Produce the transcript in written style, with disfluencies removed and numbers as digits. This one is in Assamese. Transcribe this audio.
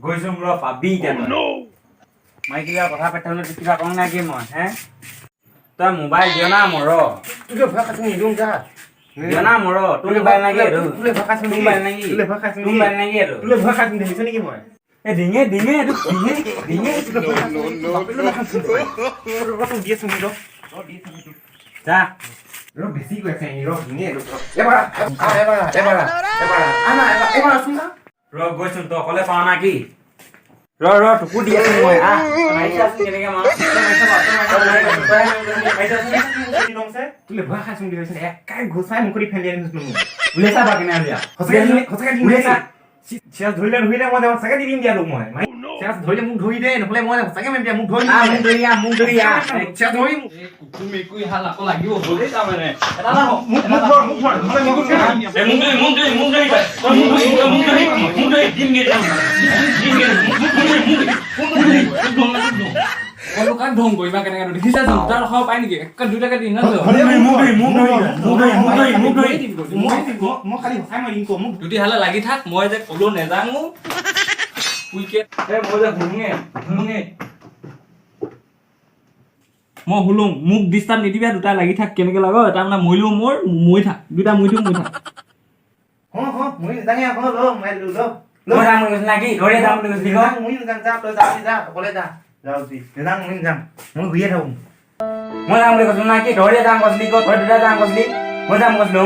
গৈছো ৰ পাবি এতিয়া মই কিবা কথা পাতি থাকোঁতে কিবা কওঁ নাই কি মই হে তই মোবাইল দিয় না মৰ তুলে ভাষা শুনি দুম যা দিয় না মৰ তোৰ মোবাইল নাই কি তুলে ভাষা শুনি মোবাইল নাই কি তুলে ভাষা শুনি মোবাইল নাই কি তুলে ভাষা শুনি দেখিছ নেকি মই এ ডিঙে ডিঙে এইটো ডিঙে ডিঙে ৰটো দিয়ে শুনি ৰ যা ৰ বেছি কৈ আছে ৰ শুনি এবাৰ আনা এবাৰ শুন না ৰ গৈছো তই অকলে পাৱ না কি ৰ তোকো দি আছো মই আহ কেনেকে মাৰ তুলে ভাষা শুনি দেখিছ একাই ঘুচাই মুখৰি ফেলি আনিছ তুমি উলিয়াইছা বা কেনে দিয়া সঁচাকে উলিয়াইছা চিয়াজ ধৰিলে মই সঁচাকে দি দিম দিয়া তোক মই চিয়াজ ধৰিলে মোক ধৰি দে নহ'লে মই সঁচাকে মাৰিম দিয়া মোক ধৰি মোক ধৰি চিয়াজ ধৰি তুমি কুই হাল আকৌ লাগিব হ'লেই তাৰমানে মোক কাক ঢং কৰিবা কেনেকে দেখিছা দুটা ৰখাব পাই নেকি এক দুটাকে দিন মই খালি সঁচাই মাৰিম ক মোক দুটি হালে লাগি থাক মই যে কলো নেজানো উইকেট মই যে শুনে মই হুলুম মোক ডিষ্টাৰ্ব নিদিবা দুটা লাগি থাক কেনেকে লাগ এটা মানে মৰিলো মোৰ মৰি থাক দুটা মৰি থাক মই জানি আকৌ ল মই ল মই যাম কৈছ না কি ধৰি যাম বুলি কৈছিলি ক মই যাম যা তই যা অকলে যা যাও তুই নেযাং মই যাম মই ঘূৰিয়ে থাকোঁ মই যাম বুলি কৈছিলো না কি ধৰি যাম কৈছিলি ক তই দুটা যাম কৈছিলি মই যাম কৈছিলো